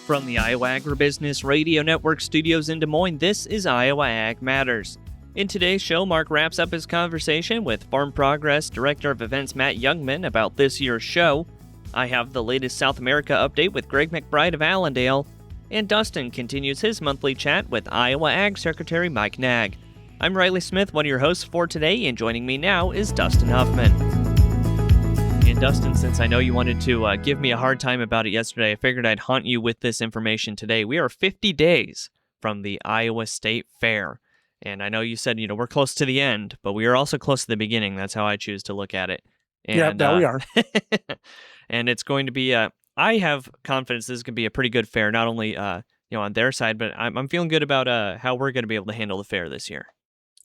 From the Iowa Agribusiness Radio Network studios in Des Moines, this is Iowa Ag Matters. In today's show, Mark wraps up his conversation with Farm Progress Director of Events Matt Jungmann about this year's show. I have the latest South America update with Greg McBride of Allendale, and Dustin continues his monthly chat with Iowa Ag Secretary Mike Naig. I'm Riley Smith, one of your hosts for today, and joining me now is Dustin Huffman. And Dustin, since I know you wanted to give me a hard time about it yesterday, I figured I'd haunt you with this information today. We are 50 days from the Iowa State Fair. And I know you said, we're close to the end, but we are also close to the beginning. That's how I choose to look at it. And, we are. And it's going to be, I have confidence this is going to be a pretty good fair, not only, on their side, but I'm feeling good about how we're going to be able to handle the fair this year.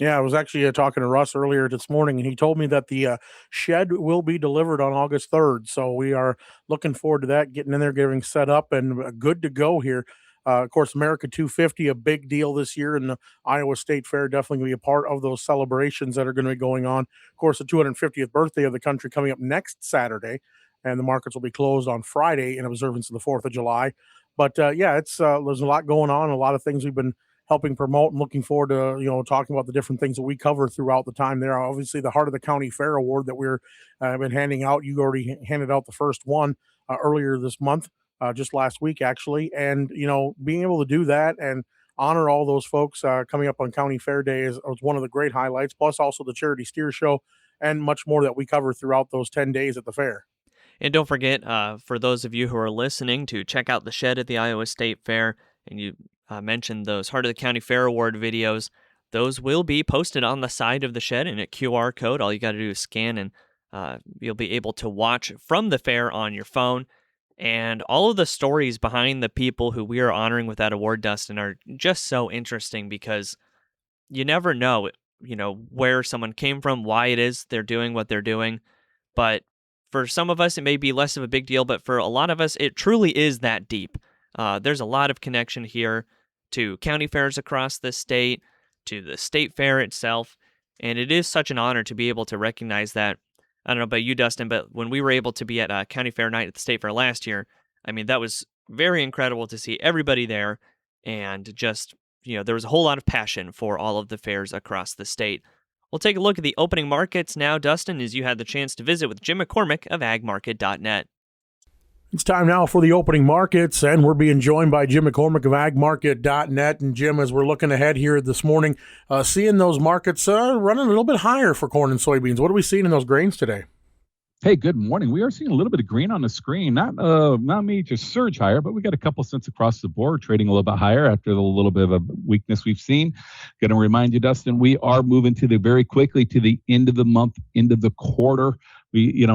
Yeah, I was actually talking to Russ earlier this morning, and he told me that the shed will be delivered on August 3rd. So we are looking forward to that, getting in there, getting set up, and good to go here. Of course, America 250, a big deal this year, and the Iowa State Fair definitely going to be a part of those celebrations that are going to be going on. Of course, the 250th birthday of the country coming up next Saturday, and the markets will be closed on Friday in observance of the 4th of July. But, it's there's a lot going on, a lot of things we've been helping promote, and looking forward to, talking about the different things that we cover throughout the time there. Obviously, the Heart of the County Fair Award that we're been handing out. You already handed out the first one earlier this month, just last week, actually. And, being able to do that and honor all those folks coming up on County Fair Day is one of the great highlights, plus also the Charity Steer Show and much more that we cover throughout those 10 days at the fair. And don't forget, for those of you who are listening, to check out the shed at the Iowa State Fair. And you mentioned those Heart of the County Fair Award videos. Those will be posted on the side of the shed in a QR code. All you got to do is scan, and you'll be able to watch from the fair on your phone. And all of the stories behind the people who we are honoring with that award, Dustin, are just so interesting, because you never know, where someone came from, why it is they're doing what they're doing. But for some of us, it may be less of a big deal, but for a lot of us, it truly is that deep. There's a lot of connection here to county fairs across the state, to the state fair itself, and it is such an honor to be able to recognize that. I don't know about you, Dustin, but when we were able to be at County Fair Night at the State Fair last year, that was very incredible to see everybody there, and just, there was a whole lot of passion for all of the fairs across the state. We'll take a look at the opening markets now, Dustin, as you had the chance to visit with Jim McCormick of agmarket.net. It's time now for the opening markets, and we're being joined by Jim McCormick of agmarket.net. And Jim, as we're looking ahead here this morning, seeing those markets running a little bit higher for corn and soybeans. What are we seeing in those grains today? Hey, good morning. We are seeing a little bit of green on the screen. Not major surge higher, but we got a couple cents across the board, trading a little bit higher after the little bit of a weakness we've seen. Going to remind you, Dustin, we are moving very quickly to the end of the month, end of the quarter.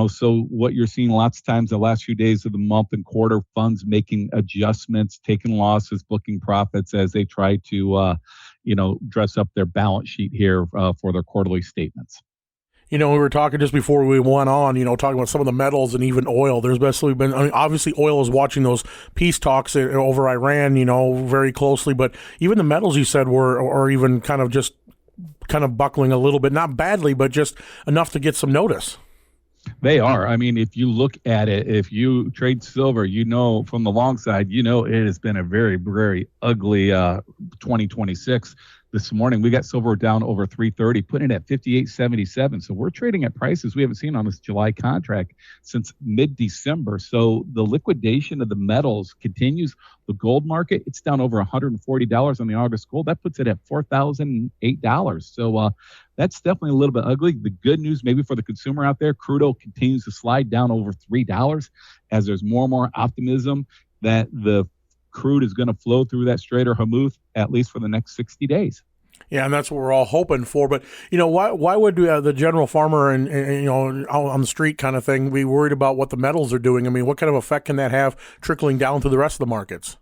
So what you're seeing lots of times the last few days of the month and quarter, funds making adjustments, taking losses, booking profits as they try to, dress up their balance sheet here for their quarterly statements. We were talking just before we went on, talking about some of the metals and even oil. There's basically been, obviously oil is watching those peace talks over Iran, very closely. But even the metals you said were even kind of buckling a little bit, not badly, but just enough to get some notice. They are. If you look at it, if you trade silver, from the long side, it has been a very, very ugly 2026. This morning, we got silver down over 330, putting it at 58.77. So we're trading at prices we haven't seen on this July contract since mid-December. So the liquidation of the metals continues. The gold market, it's down over $140 on the August gold. That puts it at $4,008. So that's definitely a little bit ugly. The good news maybe for the consumer out there, crude oil continues to slide down over $3 as there's more and more optimism that the crude is going to flow through that Strait of Hormuz at least for the next 60 days. Yeah, and that's what we're all hoping for. But, why would the general farmer and out on the street kind of thing be worried about what the metals are doing? What kind of effect can that have trickling down to the rest of the markets?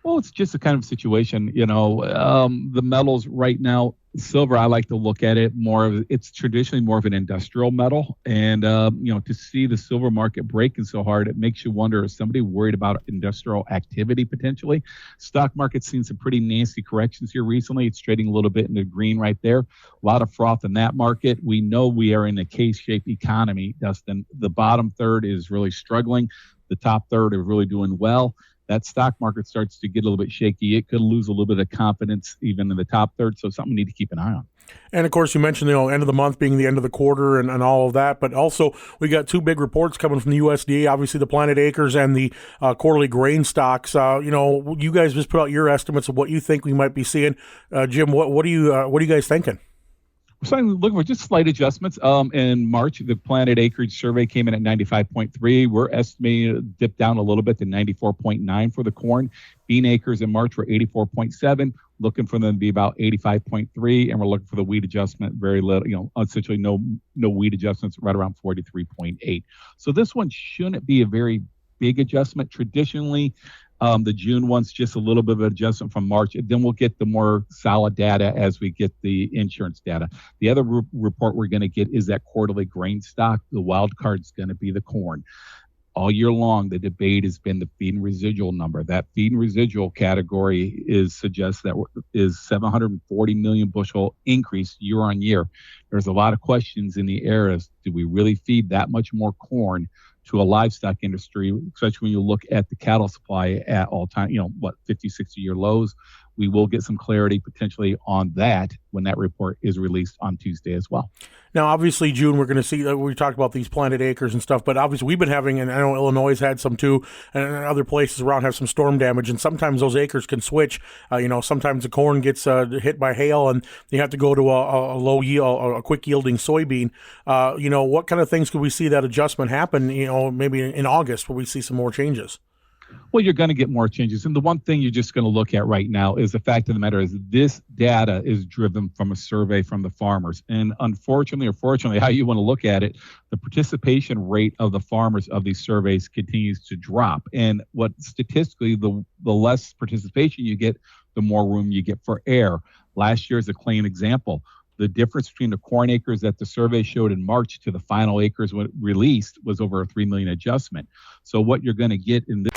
Well, it's just a kind of situation, the metals right now, silver, I like to look at it it's traditionally more of an industrial metal. And, to see the silver market breaking so hard, it makes you wonder, is somebody worried about industrial activity potentially? Stock market's seen some pretty nasty corrections here recently. It's trading a little bit in the green right there. A lot of froth in that market. We know we are in a K-shaped economy, Dustin. The bottom third is really struggling. The top third are really doing well. that stock market starts to get a little bit shaky. It could lose a little bit of confidence even in the top third. So something we need to keep an eye on. And of course, you mentioned end of the month being the end of the quarter and all of that, but also we got two big reports coming from the USDA. Obviously, the planted acres and the quarterly grain stocks. You guys just put out your estimates of what you think we might be seeing. Jim, what are you guys thinking? We're starting to look for just slight adjustments. In March, the planted acreage survey came in at 95.3. We're estimating it dipped down a little bit to 94.9 for the corn. Bean acres in March were 84.7. Looking for them to be about 85.3, and we're looking for the wheat adjustment very little, essentially no wheat adjustments, right around 43.8. So this one shouldn't be a very big adjustment. Traditionally, the June one's just a little bit of an adjustment from March, and then we'll get the more solid data as we get the insurance data. The other report we're going to get is that quarterly grain stock. The wild card's going to be the corn. All year long, the debate has been the feed and residual number. That feed and residual category suggests that is 740 million bushel increase year on year. There's a lot of questions in the air as do we really feed that much more corn to a livestock industry, especially when you look at the cattle supply at all time, 50, 60-year lows. We will get some clarity potentially on that when that report is released on Tuesday as well. Now, obviously, June, we're going to see, we talked about these planted acres and stuff, but obviously we've been having, and I know Illinois has had some too, and other places around have some storm damage, and sometimes those acres can switch. Sometimes the corn gets hit by hail, and you have to go to a low yield, a quick yielding soybean. What kind of things could we see that adjustment happen, maybe in August where we see some more changes? Well, you're going to get more changes. And the one thing you're just going to look at right now is the fact of the matter is this data is driven from a survey from the farmers. And unfortunately, or fortunately, how you want to look at it, the participation rate of the farmers of these surveys continues to drop. And what statistically, the less participation you get, the more room you get for error. Last year is a clean example. The difference between the corn acres that the survey showed in March to the final acres when released was over a 3 million adjustment. So what you're going to get in this.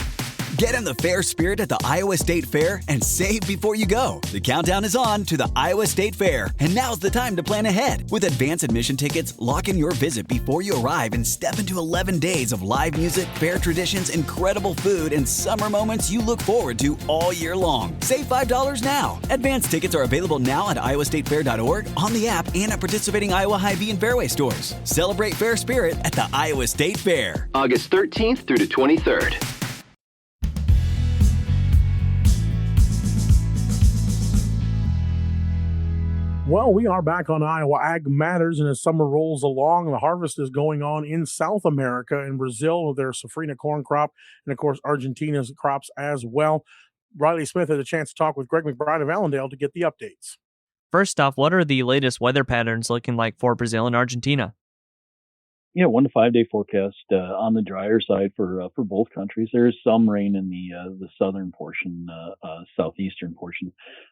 Get in the fair spirit at the Iowa State Fair and save before you go. The countdown is on to the Iowa State Fair, and now's the time to plan ahead. With advance admission tickets, lock in your visit before you arrive and step into 11 days of live music, fair traditions, incredible food, and summer moments you look forward to all year long. Save $5 now. Advance tickets are available now at iowastatefair.org, on the app, and at participating Iowa Hy-Vee and Fairway stores. Celebrate fair spirit at the Iowa State Fair. August 13th through the 23rd. Well, we are back on Iowa Ag Matters, and as summer rolls along, the harvest is going on in South America. In Brazil, their safrinha corn crop, and of course, Argentina's crops as well. Riley Smith had a chance to talk with Greg McBride of Allendale to get the updates. First off, what are the latest weather patterns looking like for Brazil and Argentina? Yeah, 1 to 5 day forecast on the drier side for both countries. There is some rain in the southern portion, southeastern portion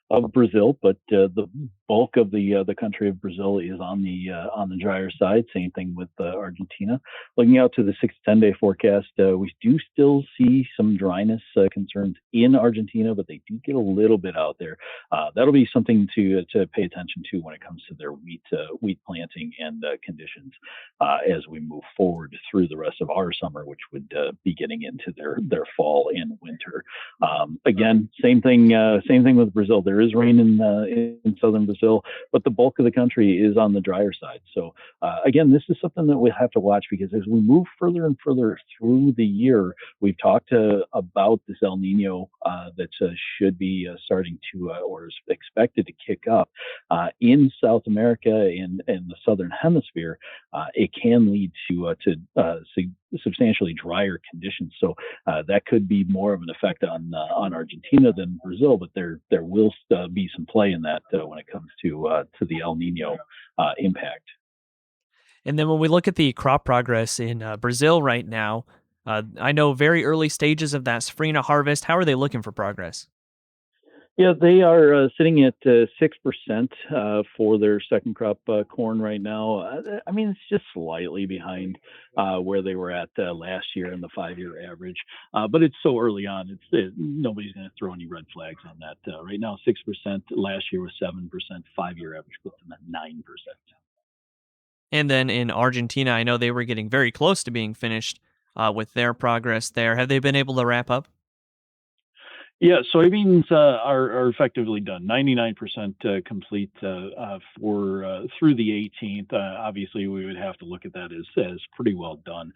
of Brazil, but the bulk of the country of Brazil is on the drier side. Same thing with Argentina. Looking out to the 6 to 10 day forecast, we do still see some dryness concerns in Argentina, but they do get a little bit out there. That'll be something to pay attention to when it comes to their wheat planting and conditions as we move forward through the rest of our summer, which would be getting into their fall and winter. Again, same thing with Brazil. There is rain in southern Brazil, but the bulk of the country is on the drier side. So again, this is something that we have to watch, because as we move further and further through the year, we've talked about this El Nino that should be starting to or is expected to kick up in South America and the southern hemisphere. It can lead to substantially drier conditions. So that could be more of an effect on Argentina than Brazil, but there will be some play in that when it comes to the El Nino impact. And then when we look at the crop progress in Brazil right now, I know very early stages of that safrinha harvest. How are they looking for progress? Yeah, they are sitting at 6% for their second crop corn right now. I mean, it's just slightly behind where they were at last year in the 5-year average. But it's so early on, nobody's going to throw any red flags on that. Right now, 6%. Last year was 7%. 5-year average puts them at 9%. And then in Argentina, I know they were getting very close to being finished with their progress there. Have they been able to wrap up? Yeah, soybeans are effectively done, 99% complete for through the 18th. Obviously, we would have to look at that as pretty well done.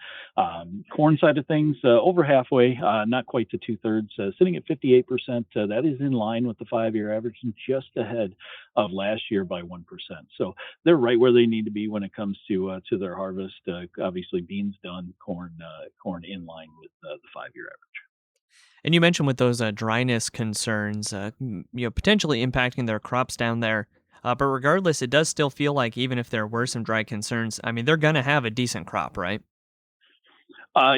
Corn side of things, over halfway, not quite to 2/3, sitting at 58%. That is in line with the 5-year average and just ahead of last year by 1%. So they're right where they need to be when it comes to their harvest. Obviously, beans done, corn in line with the 5-year average. And you mentioned with those dryness concerns, potentially impacting their crops down there. But regardless, it does still feel like even if there were some dry concerns, I mean, they're going to have a decent crop, right?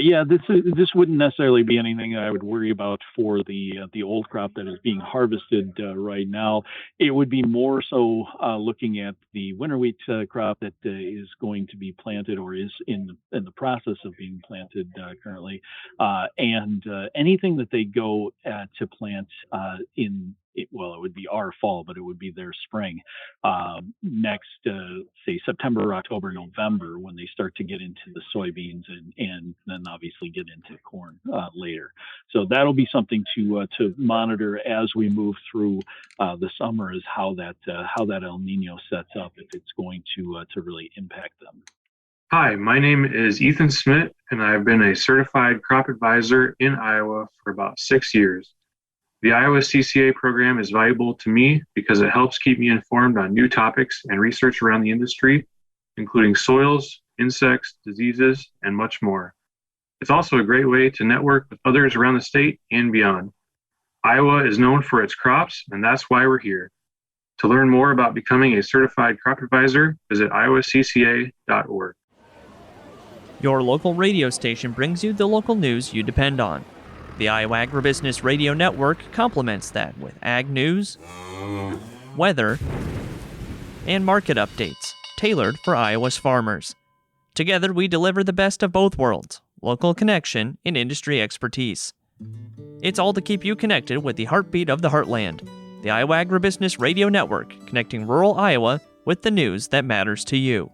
Yeah, this wouldn't necessarily be anything that I would worry about for the old crop that is being harvested right now. It would be more so looking at the winter wheat crop that is going to be planted or is in the process of being planted currently, and anything that they go to plant it would be our fall, but it would be their spring next, say September, October, November, when they start to get into the soybeans and then obviously get into corn later. So that'll be something to monitor as we move through the summer, is how that El Nino sets up, if it's going to really impact them. Hi, my name is Ethan Smith, and I've been a certified crop advisor in Iowa for about 6 years. The Iowa CCA program is valuable to me because it helps keep me informed on new topics and research around the industry, including soils, insects, diseases, and much more. It's also a great way to network with others around the state and beyond. Iowa is known for its crops, and that's why we're here. To learn more about becoming a certified crop advisor, visit iowacca.org. Your local radio station brings you the local news you depend on. The Iowa Agribusiness Radio Network complements that with ag news, weather, and market updates tailored for Iowa's farmers. Together, we deliver the best of both worlds, local connection and industry expertise. It's all to keep you connected with the heartbeat of the heartland. The Iowa Agribusiness Radio Network, connecting rural Iowa with the news that matters to you.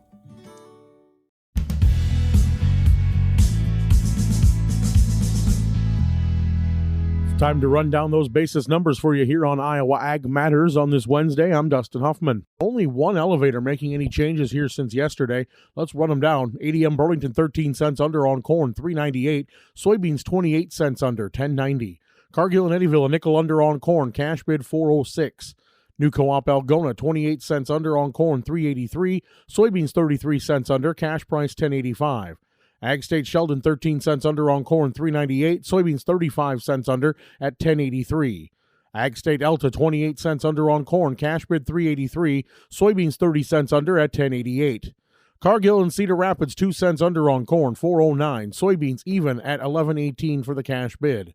Time to run down those basis numbers for you here on Iowa Ag Matters on this Wednesday. I'm Dustin Huffman. Only one elevator making any changes here since yesterday. Let's run them down. ADM Burlington 13 cents under on corn, $3.98. Soybeans 28 cents under, $10.90. Cargill and Eddyville a nickel under on corn, cash bid $4.06. New Co-op Algona 28 cents under on corn, $3.83. Soybeans 33 cents under, cash price $10.85. Ag State Sheldon 13 cents under on corn, $3.98. Soybeans 35 cents under at $10.83. Ag State Elta 28 cents under on corn, cash bid $3.83. Soybeans 30 cents under at $10.88. Cargill and Cedar Rapids 2 cents under on corn, $4.09. Soybeans even at $11.18 for the cash bid.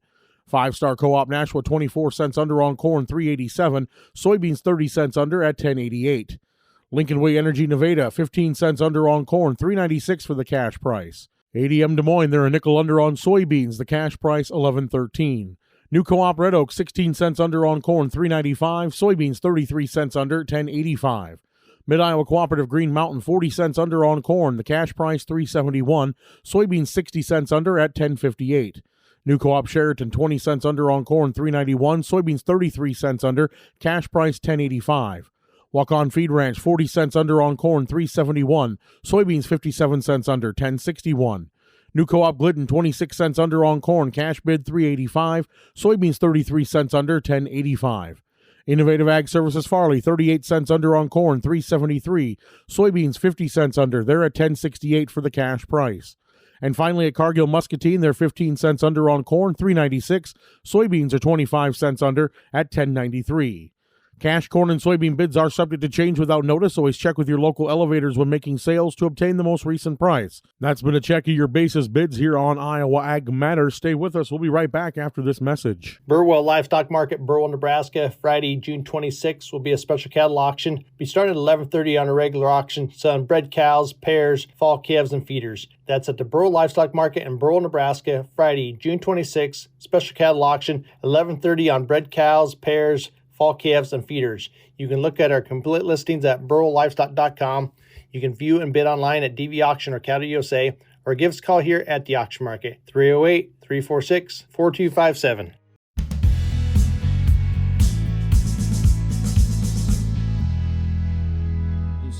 5-Star Co-op Nashua 24 cents under on corn, $3.87. Soybeans 30 cents under at $10.88. Lincoln Way Energy Nevada 15 cents under on corn, $3.96 for the cash price. ADM Des Moines, they're a nickel under on soybeans, the cash price $11.13. New Co-op Red Oak 16 cents under on corn, $3.95. Soybeans 33 cents under, $10.85. Mid-Iowa Cooperative Green Mountain 40 cents under on corn, the cash price $3.71. Soybeans 60 cents under at $10.58. New Co-op Sheraton 20 cents under on corn, $3.91. Soybeans 33 cents under, cash price $10.85. Walk-On Feed Ranch 40 cents under on corn, $3.71. Soybeans 57 cents under, $10.61. New Co-op Glidden 26 cents under on corn, cash bid $3.85. Soybeans 33 cents under, $10.85. Innovative Ag Services Farley 38 cents under on corn, $3.73. Soybeans 50 cents under, they're at $10.68 for the cash price. And finally at Cargill Muscatine, they're 15 cents under on corn, $3.96. Soybeans are 25 cents under at $10.93. Cash, corn, and soybean bids are subject to change without notice. Always check with your local elevators when making sales to obtain the most recent price. That's been a check of your basis bids here on Iowa Ag Matters. Stay with us. We'll be right back after this message. Burwell Livestock Market, Burwell, Nebraska. Friday, June 26th will be a special cattle auction. We start at 11:30 on a regular auction, selling bred cows, pairs, fall calves, and feeders. That's at the Burwell Livestock Market in Burwell, Nebraska. Friday, June 26th, special cattle auction, 11:30 on bred cows, pairs, fall calves, and feeders. You can look at our complete listings at burwelllivestock.com. You can view and bid online at DV Auction or Cattle USA, or give us a call here at the auction market, 308-346-4257.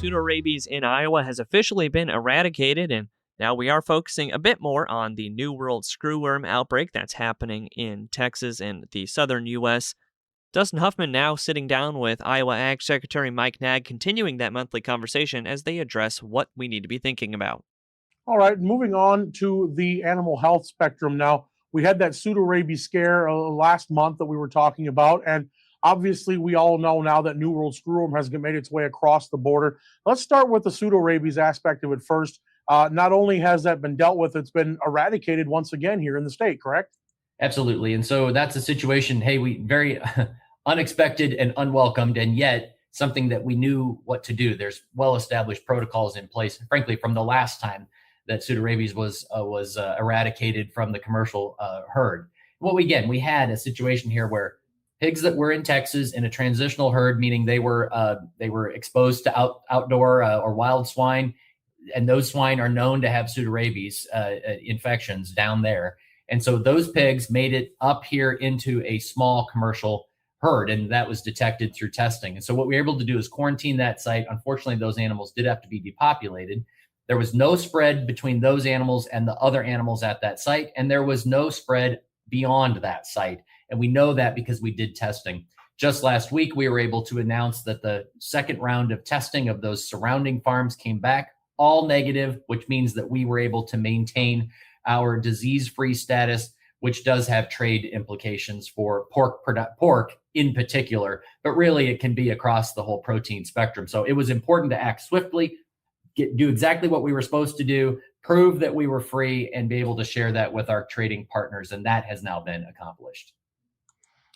pseudorabies in Iowa has officially been eradicated, and now we are focusing a bit more on the New World screwworm outbreak that's happening in Texas and the southern U.S. Dustin Huffman now sitting down with Iowa Ag Secretary Mike Naig, continuing that monthly conversation as they address what we need to be thinking about. All right, moving on to the animal health spectrum now. We had that pseudorabies scare last month that we were talking about, and obviously we all know now that New World screwworm has made its way across the border. Let's start with the pseudorabies aspect of it first. Not only has that been dealt with, it's been eradicated once again here in the state, correct? Absolutely. And so that's a situation, hey, we very unexpected and unwelcomed, and yet something that we knew what to do. There's well-established protocols in place, frankly, from the last time that pseudorabies was eradicated from the commercial herd. We had a situation here where pigs that were in Texas in a transitional herd, meaning they were exposed to outdoor or wild swine, and those swine are known to have pseudorabies infections down there. And so those pigs made it up here into a small commercial herd, and that was detected through testing. And so what we were able to do is quarantine that site. Unfortunately, those animals did have to be depopulated. There was no spread between those animals and the other animals at that site, and there was no spread beyond that site. And we know that because we did testing. Just last week, we were able to announce that the second round of testing of those surrounding farms came back all negative, which means that we were able to maintain our disease-free status, which does have trade implications for pork in particular, but really it can be across the whole protein spectrum. So it was important to act swiftly, do exactly what we were supposed to do, prove that we were free, and be able to share that with our trading partners. And that has now been accomplished.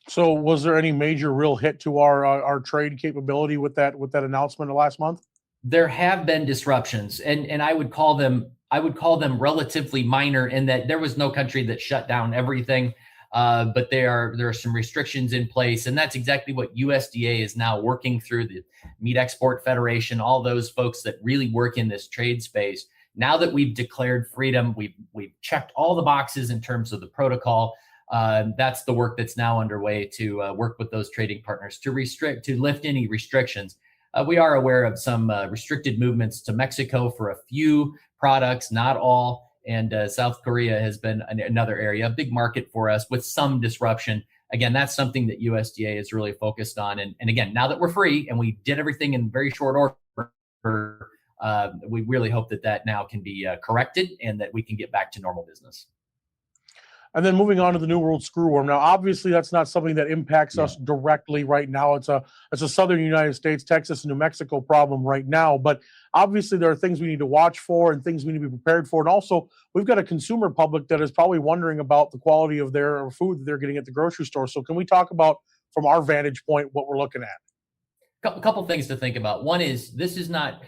So was there any major real hit to our trade capability with that announcement last month? There have been disruptions, and I would call them relatively minor in that there was no country that shut down everything, but there are some restrictions in place, and that's exactly what USDA is now working through, the Meat Export Federation, all those folks that really work in this trade space. Now that we've declared freedom, we've checked all the boxes in terms of the protocol. That's the work that's now underway to work with those trading partners to lift any restrictions. We are aware of some restricted movements to Mexico for a few products, not all. And South Korea has been another area, a big market for us with some disruption. Again, that's something that USDA is really focused on. And again, now that we're free and we did everything in very short order, we really hope that now can be corrected and that we can get back to normal business. And then moving on to the New World screwworm. Now, obviously, that's not something that impacts us directly right now. It's a southern United States, Texas, and New Mexico problem right now. But obviously, there are things we need to watch for and things we need to be prepared for. And also, we've got a consumer public that is probably wondering about the quality of their food that they're getting at the grocery store. So can we talk about, from our vantage point, what we're looking at? A couple things to think about. One is, this is not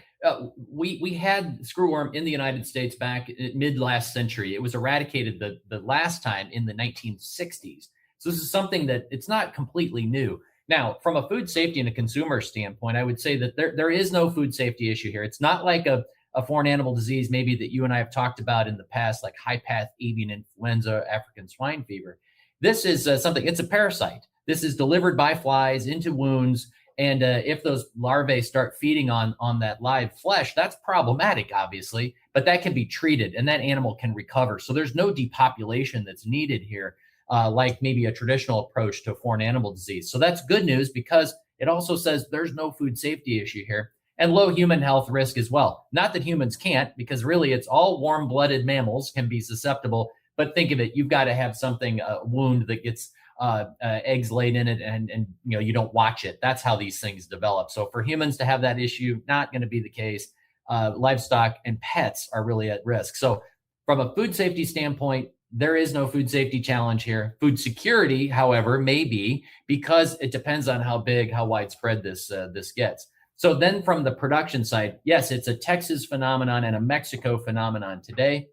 we had screwworm in the United States back mid last century. It was eradicated the last time in the 1960s. So this is something that it's not completely new. Now, from a food safety and a consumer standpoint, I would say that there is no food safety issue here. It's not like a foreign animal disease maybe that you and I have talked about in the past, like high-path avian influenza, African swine fever. This is it's a parasite. This is delivered by flies into wounds. And if those larvae start feeding on that live flesh, that's problematic, obviously, but that can be treated and that animal can recover. So there's no depopulation that's needed here, like maybe a traditional approach to a foreign animal disease. So that's good news because it also says there's no food safety issue here and low human health risk as well. Not that humans can't, because really it's all warm-blooded mammals can be susceptible. But think of it, you've got to have something, a wound that gets eggs laid in it and you don't watch it. That's how these things develop. So for humans to have that issue, not going to be the case. Livestock and pets are really at risk. So from a food safety standpoint, there is no food safety challenge here. Food security, however, may be, because it depends on how widespread this gets. So then from the production side, yes, it's a Texas phenomenon and a Mexico phenomenon today.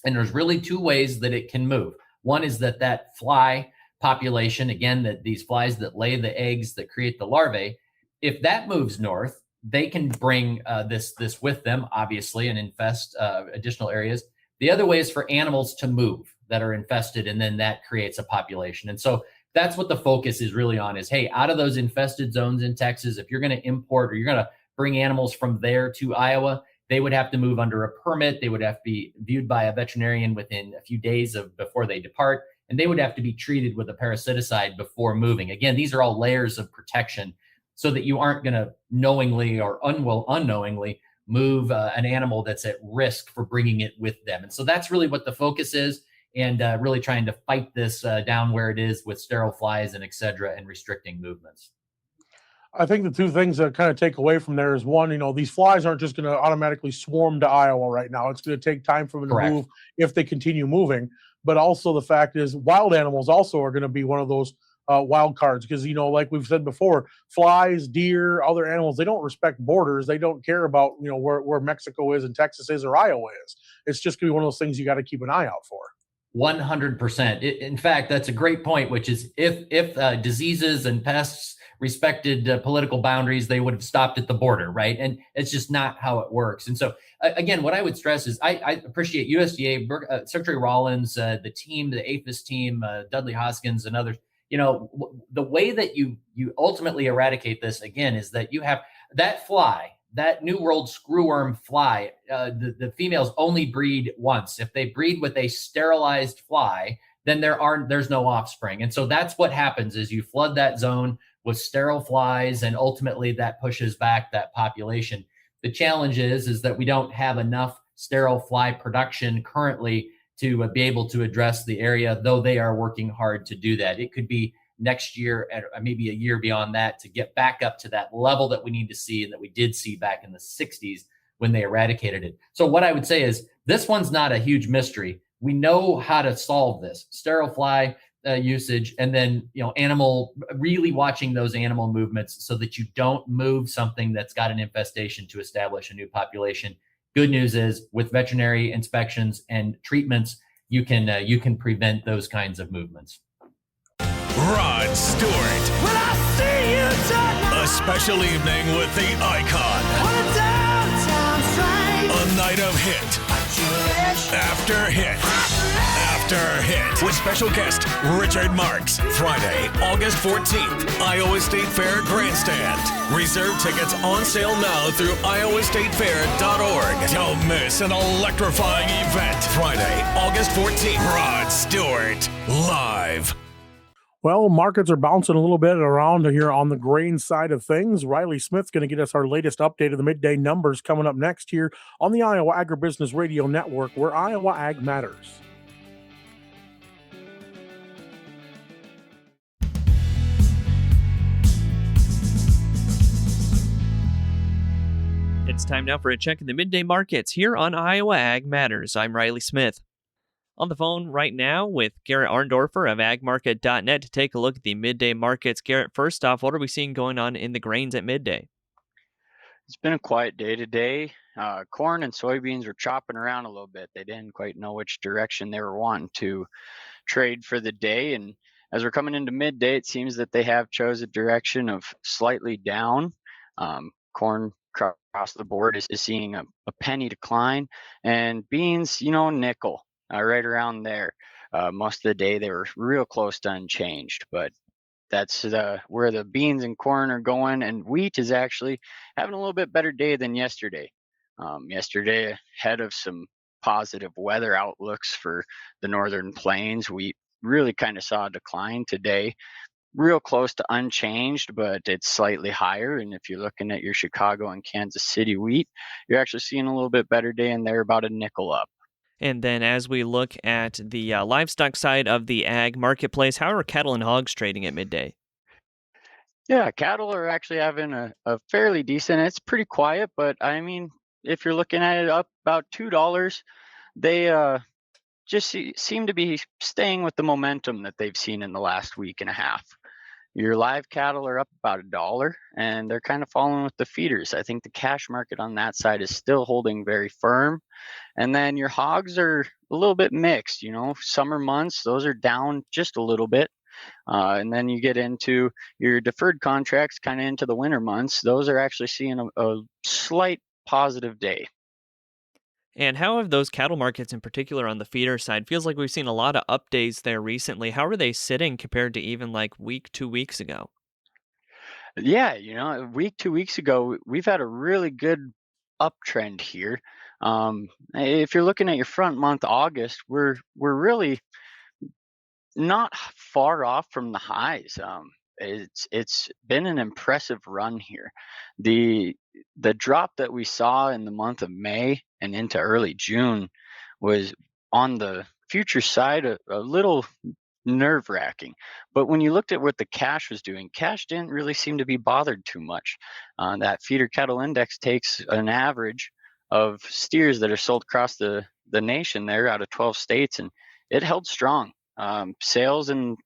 And there's really two ways that it can move. One is that fly population, again, that these flies that lay the eggs that create the larvae, if that moves north, they can bring this with them, obviously, and infest additional areas. The other way is for animals to move that are infested, and then that creates a population. And so that's what the focus is really on is, hey, out of those infested zones in Texas, if you're going to import or you're going to bring animals from there to Iowa, they would have to move under a permit. They would have to be viewed by a veterinarian within a few days before they depart, and they would have to be treated with a parasiticide before moving. Again, these are all layers of protection so that you aren't going to knowingly or unknowingly move an animal that's at risk for bringing it with them. And so that's really what the focus is, and really trying to fight this down where it is with sterile flies and et cetera, and restricting movements. I think the two things that kind of take away from there is one, these flies aren't just going to automatically swarm to Iowa right now. It's going to take time for them to move if they continue moving. But also the fact is wild animals also are going to be one of those wild cards because, like we've said before, flies, deer, other animals, they don't respect borders. They don't care about, where Mexico is and Texas is or Iowa is. It's just going to be one of those things you got to keep an eye out for. 100%. In fact, that's a great point, which is if diseases and pests respected political boundaries, they would have stopped at the border, right? And it's just not how it works. And so, again, what I would stress is I appreciate USDA, Secretary Rollins, the team, the APHIS team, Dudley Hoskins, and others. The way that you ultimately eradicate this, again, is that you have that fly, that New World screwworm fly, the females only breed once. If they breed with a sterilized fly, then there's no offspring. And so that's what happens is you flood that zone with sterile flies, and ultimately that pushes back that population. The challenge is that we don't have enough sterile fly production currently to be able to address the area, though they are working hard to do that. It could be next year, and maybe a year beyond that, to get back up to that level that we need to see and that we did see back in the 60s when they eradicated it. So what I would say is this one's not a huge mystery. We know how to solve this. Sterile fly usage, and then really watching those animal movements so that you don't move something that's got an infestation to establish a new population. Good news is with veterinary inspections and treatments, you can prevent those kinds of movements. Rod Stewart. When I see you tonight, a special evening with the icon. On a downtown train. A night of hit after hit after hit with special guest Richard Marks. Friday, August 14th, Iowa State Fair Grandstand. Reserve tickets on sale now through iowastatefair.org. Don't miss an electrifying event. Friday, August 14th. Rod Stewart, live. Well, markets are bouncing a little bit around here on the grain side of things. Riley Smith's going to get us our latest update of the midday numbers coming up next here on the Iowa Agribusiness Radio Network, where Iowa Ag matters. It's time now for a check in the midday markets here on Iowa Ag Matters. I'm Riley Smith. On the phone right now with Garrett Arndorfer of agmarket.net to take a look at the midday markets. Garrett, first off, what are we seeing going on in the grains at midday? It's been a quiet day today. Corn and soybeans were chopping around a little bit. They didn't quite know which direction they were wanting to trade for the day. And as we're coming into midday, it seems that they have chose a direction of slightly down. Corn across the board is seeing a penny decline, and beans, nickel. Right around there. Most of the day they were real close to unchanged, but that's where the beans and corn are going. And wheat is actually having a little bit better day than yesterday. Yesterday, ahead of some positive weather outlooks for the northern plains, wheat really kind of saw a decline today. Real close to unchanged, but it's slightly higher. And if you're looking at your Chicago and Kansas City wheat, you're actually seeing a little bit better day, and they're about a nickel up. And then as we look at the livestock side of the ag marketplace, how are cattle and hogs trading at midday? Yeah, cattle are actually having a fairly decent, it's pretty quiet, but I mean, if you're looking at it up about $2, they just seem to be staying with the momentum that they've seen in the last week and a half. Your live cattle are up about $1, and they're kind of following with the feeders. I think the cash market on that side is still holding very firm. And then your hogs are a little bit mixed. Summer months, those are down just a little bit. And then you get into your deferred contracts, kind of into the winter months. Those are actually seeing a slight positive day. And how have those cattle markets in particular on the feeder side? Feels like we've seen a lot of up days there recently. How are they sitting compared to even like 2 weeks ago? Yeah, a week, 2 weeks ago, we've had a really good uptrend here. If you're looking at your front month, August, we're really not far off from the highs. It's been an impressive run here. The drop that we saw in the month of May and into early June was on the future side a little nerve wracking. But when you looked at what the cash was doing, cash didn't really seem to be bothered too much. That feeder cattle index takes an average of steers that are sold across the nation there out of 12 states, and it held strong. Sales and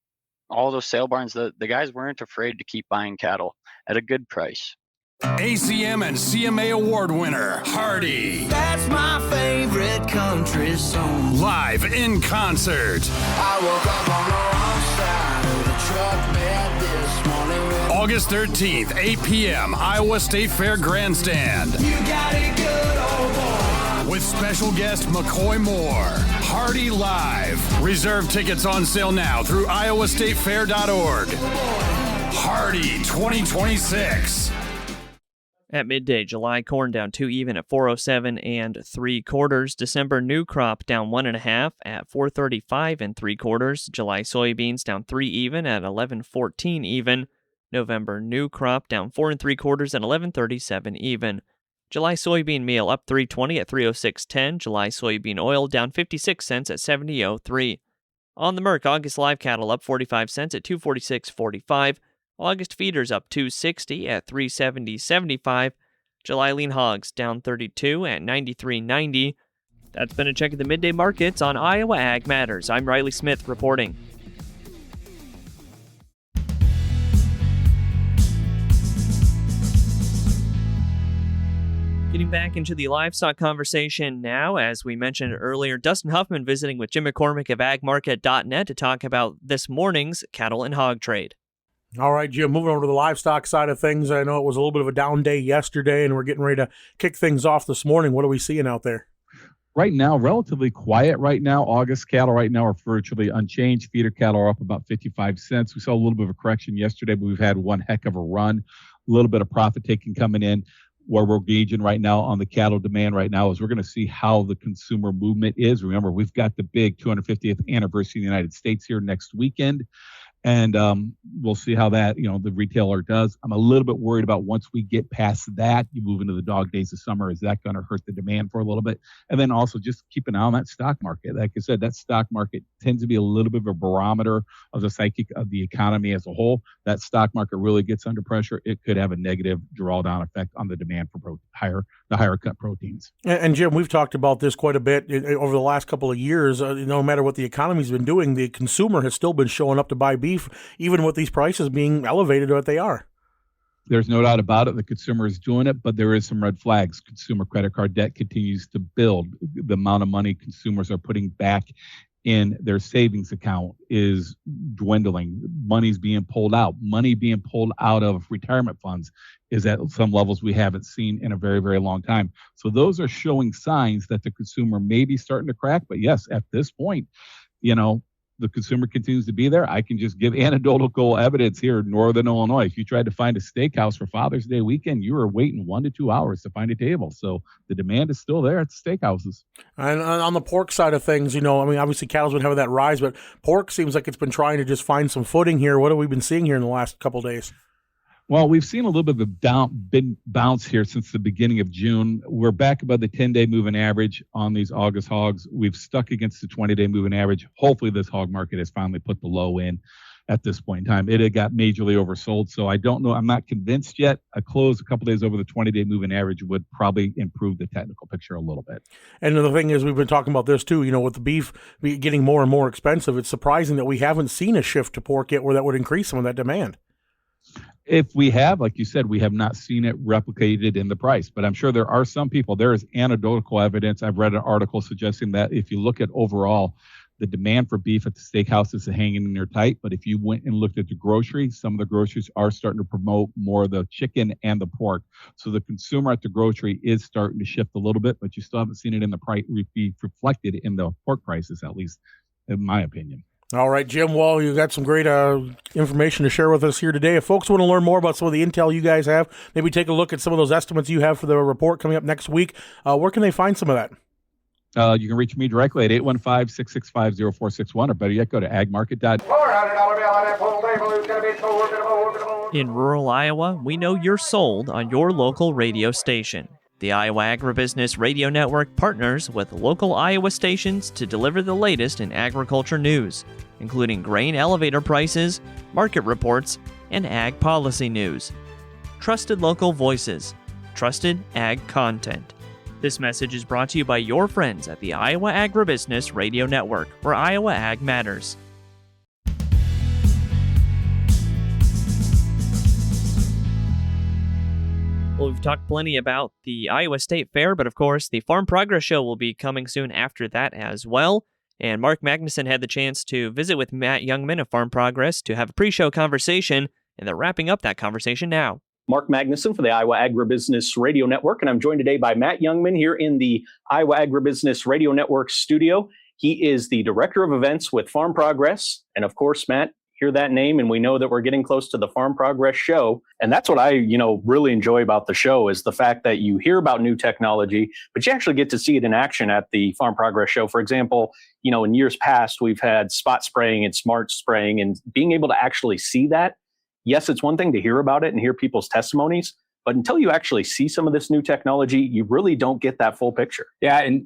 all those sale barns, the guys weren't afraid to keep buying cattle at a good price. ACM and CMA award winner, Hardy. That's my favorite country song. Live in concert. I woke up on the wrong side of the truck bed this morning. August 13th, 8 p.m., Iowa State Fair Grandstand. You got it good, old boy. With special guest McCoy Moore. Hardy Live. Reserve tickets on sale now through iowastatefair.org. Hardy 2026. At midday, July corn down 2 even at 407 3/4. December new crop down 1.5 at 435 3/4. July soybeans down 3 even at 1114 even. November new crop down 4 3/4 at 1137 even. July soybean meal up 320 at 306.10. July soybean oil down 56 cents at 70.03. On the Merc, August live cattle up 45 cents at 246.45. August feeders up 260 at 370.75. July lean hogs down 32 at 93.90. That's been a check of the midday markets on Iowa Ag Matters. I'm Riley Smith reporting. Getting back into the livestock conversation now, as we mentioned earlier, Dustin Huffman visiting with Jim McCormick of agmarket.net to talk about this morning's cattle and hog trade. All right, Jim, moving over to the livestock side of things. I know it was a little bit of a down day yesterday, and we're getting ready to kick things off this morning. What are we seeing out there? Right now, relatively quiet right now. August cattle right now are virtually unchanged. Feeder cattle are up about 55 cents. We saw a little bit of a correction yesterday, but we've had one heck of a run. A little bit of profit taking coming in. Where we're gauging right now on the cattle demand right now is we're going to see how the consumer movement is. Remember, we've got the big 250th anniversary of the United States here next weekend. And we'll see how that, the retailer does. I'm a little bit worried about once we get past that, you move into the dog days of summer. Is that going to hurt the demand for a little bit? And then also just keep an eye on that stock market. Like I said, that stock market tends to be a little bit of a barometer of the psyche of the economy as a whole. That stock market really gets under pressure. It could have a negative drawdown effect on the demand for the higher cut proteins. And Jim, we've talked about this quite a bit over the last couple of years. No matter what the economy's been doing, the consumer has still been showing up to buy beef, even with these prices being elevated what they are. There's no doubt about it. The consumer is doing it, but there is some red flags. Consumer credit card debt continues to build. The amount of money consumers are putting back in their savings account is dwindling. Money's being pulled out. Money being pulled out of retirement funds is at some levels we haven't seen in a very, very long time. So those are showing signs that the consumer may be starting to crack. But yes, at this point, the consumer continues to be there. I can just give anecdotal evidence here in Northern Illinois. If you tried to find a steakhouse for Father's Day weekend, you were waiting 1 to 2 hours to find a table. So the demand is still there at the steakhouses. And on the pork side of things, obviously cattle's been having that rise, but pork seems like it's been trying to just find some footing here. What have we been seeing here in the last couple of days? Well, we've seen a little bit of a big bounce here since the beginning of June. We're back above the 10-day moving average on these August hogs. We've stuck against the 20-day moving average. Hopefully this hog market has finally put the low in at this point in time. It had got majorly oversold, so I don't know. I'm not convinced yet. A close a couple days over the 20-day moving average would probably improve the technical picture a little bit. And the thing is, we've been talking about this too, with the beef getting more and more expensive, it's surprising that we haven't seen a shift to pork yet where that would increase some of that demand. If we have, like you said, we have not seen it replicated in the price, but I'm sure there are some people. There is anecdotal evidence. I've read an article suggesting that if you look at overall, the demand for beef at the steakhouses is hanging in there tight. But if you went and looked at the groceries, some of the groceries are starting to promote more of the chicken and the pork. So the consumer at the grocery is starting to shift a little bit, but you still haven't seen it in the price be reflected in the pork prices, at least in my opinion. All right, Jim. Well, you got some great information to share with us here today. If folks want to learn more about some of the intel you guys have, maybe take a look at some of those estimates you have for the report coming up next week, where can they find some of that? You can reach me directly at 815-665-0461, or better yet, go to agmarket.com. In rural Iowa, we know you're sold on your local radio station. The Iowa Agribusiness Radio Network partners with local Iowa stations to deliver the latest in agriculture news, including grain elevator prices, market reports, and ag policy news. Trusted local voices, trusted ag content. This message is brought to you by your friends at the Iowa Agribusiness Radio Network, where Iowa Ag matters. Well, we've talked plenty about the Iowa State Fair, but of course, the Farm Progress Show will be coming soon after that as well. And Mark Magnuson had the chance to visit with Matt Jungmann of Farm Progress to have a pre-show conversation, and they're wrapping up that conversation now. Mark Magnuson for the Iowa Agribusiness Radio Network, and I'm joined today by Matt Jungmann here in the Iowa Agribusiness Radio Network studio. He is the Director of Events with Farm Progress, and of course, Matt, hear that name, and we know that we're getting close to the Farm Progress Show. And that's what I, really enjoy about the show is the fact that you hear about new technology, but you actually get to see it in action at the Farm Progress Show. For example, in years past, we've had spot spraying and smart spraying, and being able to actually see that. Yes, it's one thing to hear about it and hear people's testimonies, but until you actually see some of this new technology, you really don't get that full picture. Yeah, and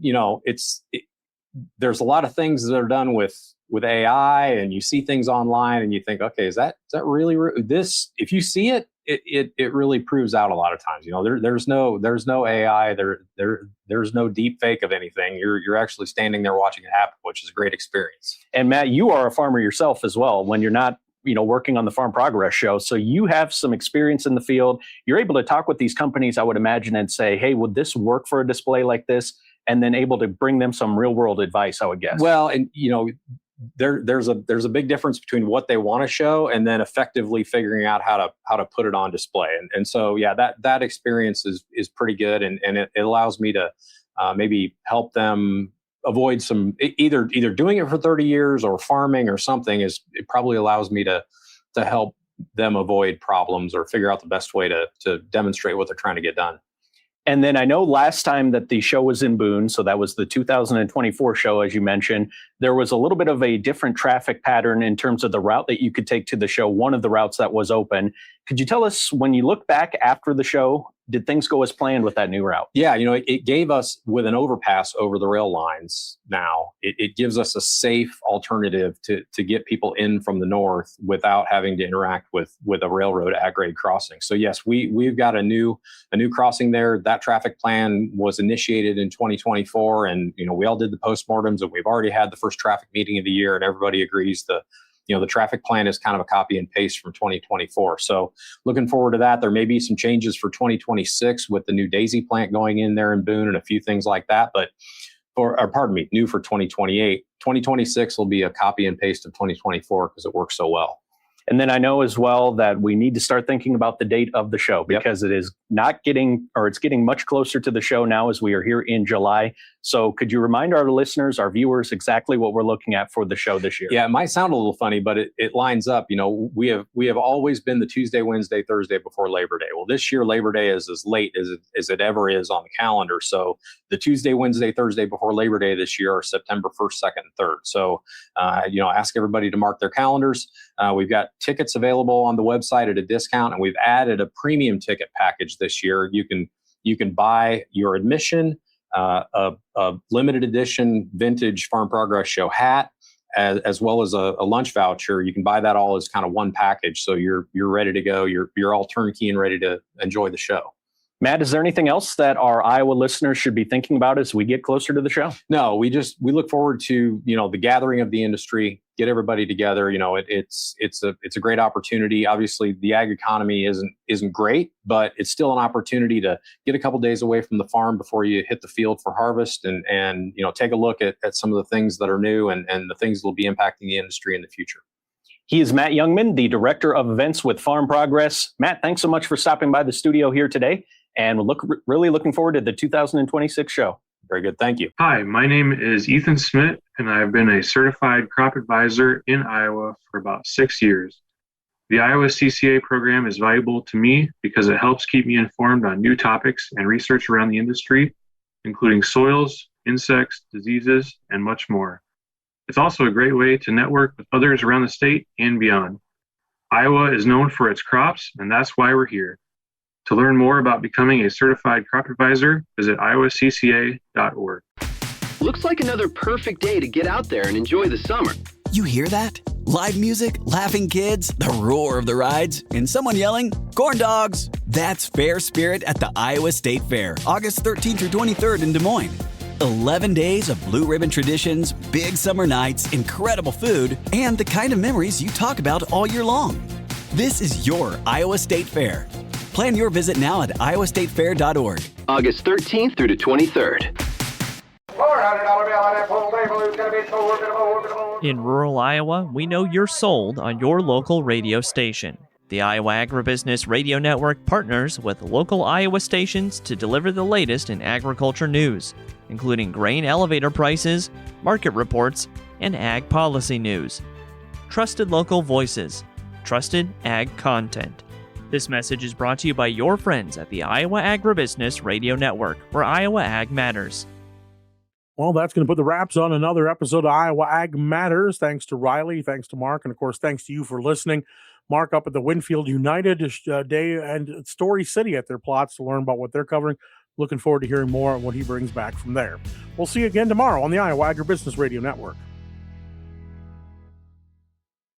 there's a lot of things that are done with AI, and you see things online and you think, okay, is that really this? If you see it, it really proves out a lot of times. There's no AI, there's no deep fake of anything. You're actually standing there watching it happen, which is a great experience. And Matt, you are a farmer yourself as well when you're not working on the Farm Progress Show. So you have some experience in the field. You're able to talk with these companies, I would imagine, and say, hey, would this work for a display like this? And then able to bring them some real world advice, I would guess. Well, and there's a big difference between what they want to show and then effectively figuring out how to put it on display. And so, yeah, that experience is pretty good. And it allows me to maybe help them avoid some either doing it for 30 years or farming or something. It probably allows me to help them avoid problems or figure out the best way to demonstrate what they're trying to get done. And then I know last time that the show was in Boone, so that was the 2024 show, as you mentioned, there was a little bit of a different traffic pattern in terms of the route that you could take to the show, one of the routes that was open. Could you tell us, when you look back after the show, did things go as planned with that new route? Yeah, it gave us, with an overpass over the rail lines now, it gives us a safe alternative to get people in from the north without having to interact with a railroad at-grade crossing. So yes, we've got a new crossing there. That traffic plan was initiated in 2024, and we all did the postmortems, and we've already had the first traffic meeting of the year, and everybody agrees the traffic plan is kind of a copy and paste from 2024. So looking forward to that. There may be some changes for 2026 with the new Daisy plant going in there in Boone and a few things like that. But new for 2028. 2026 will be a copy and paste of 2024 because it works so well. And then I know as well that we need to start thinking about the date of the show, because it is it's getting much closer to the show now as we are here in July. So could you remind our listeners, our viewers, exactly what we're looking at for the show this year? Yeah, it might sound a little funny, but it lines up. We have always been the Tuesday, Wednesday, Thursday before Labor Day. Well, this year Labor Day is as late as it ever is on the calendar. So the Tuesday, Wednesday, Thursday before Labor Day this year are September 1st, 2nd, and 3rd. So ask everybody to mark their calendars. We've got tickets available on the website at a discount, and we've added a premium ticket package this year. You can buy your admission, a limited edition vintage Farm Progress Show hat, as well as a lunch voucher. You can buy that all as kind of one package, so you're ready to go. You're all turnkey and ready to enjoy the show. Matt, is there anything else that our Iowa listeners should be thinking about as we get closer to the show? No, we look forward to the gathering of the industry, get everybody together. It's a great opportunity. Obviously, the ag economy isn't great, but it's still an opportunity to get a couple days away from the farm before you hit the field for harvest, and take a look at some of the things that are new and the things that will be impacting the industry in the future. He is Matt Jungmann, the Director of Events with Farm Progress. Matt, thanks so much for stopping by the studio here today. And we're really looking forward to the 2026 show. Very good. Thank you. Hi, my name is Ethan Smith, and I've been a certified crop advisor in Iowa for about 6 years. The Iowa CCA program is valuable to me because it helps keep me informed on new topics and research around the industry, including soils, insects, diseases, and much more. It's also a great way to network with others around the state and beyond. Iowa is known for its crops, and that's why we're here. To learn more about becoming a certified crop advisor, visit iowacca.org. Looks like another perfect day to get out there and enjoy the summer. You hear that? Live music, laughing kids, the roar of the rides, and someone yelling, "Corn dogs!" That's Fair Spirit at the Iowa State Fair, August 13th through 23rd in Des Moines. 11 days of blue ribbon traditions, big summer nights, incredible food, and the kind of memories you talk about all year long. This is your Iowa State Fair. Plan your visit now at iowastatefair.org. August 13th through the 23rd. In rural Iowa, we know you're sold on your local radio station. The Iowa Agribusiness Radio Network partners with local Iowa stations to deliver the latest in agriculture news, including grain elevator prices, market reports, and ag policy news. Trusted local voices, trusted ag content. This message is brought to you by your friends at the Iowa Agribusiness Radio Network, where Iowa Ag matters. Well, that's going to put the wraps on another episode of Iowa Ag Matters. Thanks to Riley, thanks to Mark, and of course, thanks to you for listening. Mark up at the Winfield United Day and Story City at their plots to learn about what they're covering. Looking forward to hearing more on what he brings back from there. We'll see you again tomorrow on the Iowa Agribusiness Radio Network.